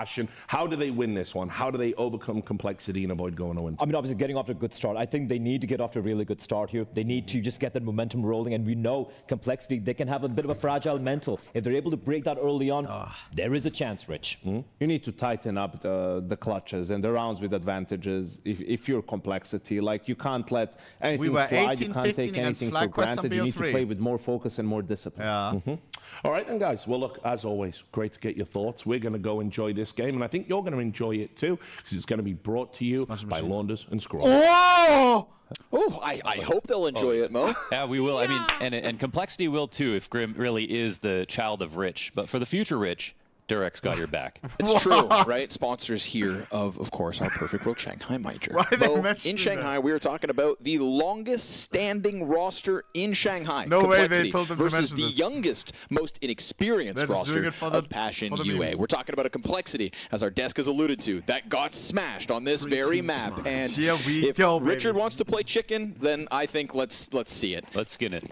Passion. How do they win this one? How do they overcome complexity and avoid going 0-2? I mean, obviously getting off to a good start. I think they need to get off to a really good start here. They need to just get that momentum rolling, and we know complexity, they can have a bit of a fragile mental. If they're able to break that early on, there is a chance, Rich. You need to tighten up the clutches and the rounds with advantages if you're complexity. Like, you can't let anything slide, you can't take anything for granted. You need to play with more focus and more discipline. Yeah. All right then, guys. Well, look, as always, great to get your thoughts. We're going to go enjoy this game, and I think you're going to enjoy it too, because it's going to be brought to you by Launders and Scroll. Oh! Oh, I hope they'll enjoy it, Mo. Yeah, we will. I mean, and complexity will too if Grim really is the child of Rich. But for the future Rich, Durex got your back. It's true, right? Sponsors here of course, our Perfect World Shanghai Major. In Shanghai, we were talking about the longest standing roster in Shanghai. No way they told them to versus mention the this. youngest, most inexperienced roster of Passion UA. We're talking about a complexity, as our desk has alluded to, that got smashed on this very map. And if Richard wants to play chicken, then I think let's see it. Let's skin it.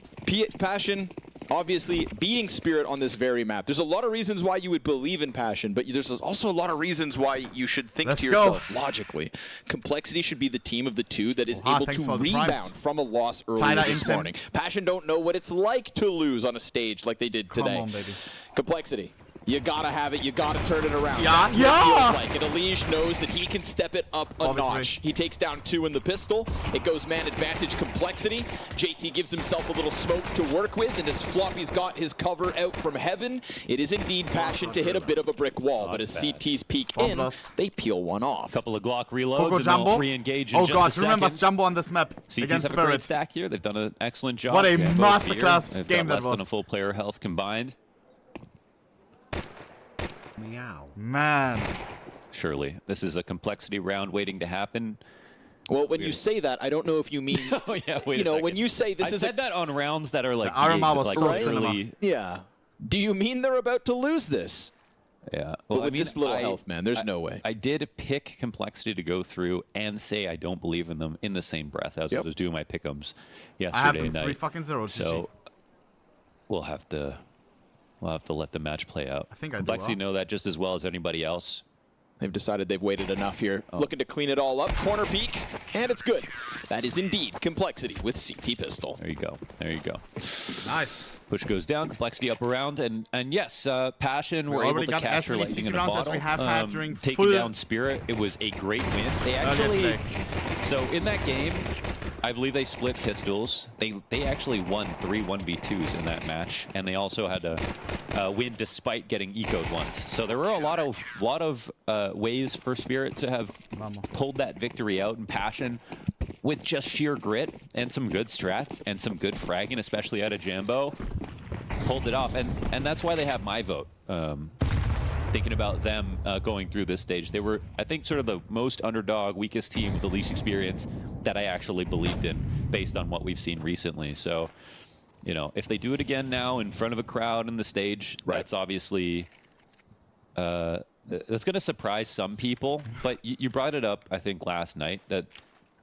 Passion, obviously beating Spirit on this very map. There's a lot of reasons why you would believe in Passion, but there's also a lot of reasons why you should think to yourself logically. Complexity should be the team of the two that is able to rebound from a loss earlier this morning. Passion don't know what it's like to lose on a stage like they did today. Come on, baby. Complexity. You gotta have it. You gotta turn it around. Yeah, That's what it feels like. And Elige knows that he can step it up a notch. He takes down 2 in the pistol. It goes man advantage Complexity. JT gives himself a little smoke to work with, and as Floppy's got his cover out from heaven, it is indeed Passion to hit a bit of a brick wall. But as CTs peek in, they peel one off. Couple of Glock reloads and they'll re-engage in just a second. Remember Jumbo on this map CTs have a great stack here. They've done an excellent job. What a masterclass game that was. Less than a full player health combined. Meow. Man. Surely. This is a complexity round waiting to happen. Well, when you say that, I don't know if you mean, you know, when you say this I is said that on rounds that are like, yeah. Do you mean they're about to lose this? Yeah. Well, with this little health, man, there's no way. I did pick complexity to go through and say I don't believe in them in the same breath as I was doing my pick'ems yesterday night. 3-0. So we'll have to let the match play out. I think Complexity know that just as well as anybody else. They've decided they've waited enough here. Looking to clean it all up. Corner peek, and it's good. That is indeed Complexity with CT Pistol. There you go. There you go. Nice. Push goes down. Complexity up around, and yes, Passion were able to capture lightning in a bottle. Taking down Spirit, it was a great win. They actually, so in that game, I believe they split pistols. They actually won 3 1v2s in that match, and they also had to win despite getting ecoed once. So there were a lot of ways for Spirit to have pulled that victory out, and Passion, with just sheer grit and some good strats and some good fragging, especially out of Jambo, pulled it off, and that's why they have my vote. Thinking about them going through this stage, they were, I think, sort of the most underdog, weakest team with the least experience that I actually believed in based on what we've seen recently. So, you know, if they do it again now in front of a crowd in the stage, that's obviously, that's going to surprise some people. But you brought it up, I think, last night, that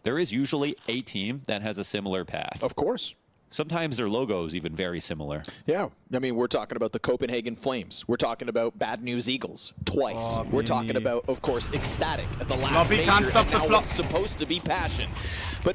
there is usually a team that has a similar path. Of course. Sometimes their logo is even very similar. Yeah. I mean, we're talking about the Copenhagen Flames. We're talking about Bad News Eagles twice. We're talking about, of course, Ecstatic at the last major, and now what's supposed to be Passion. But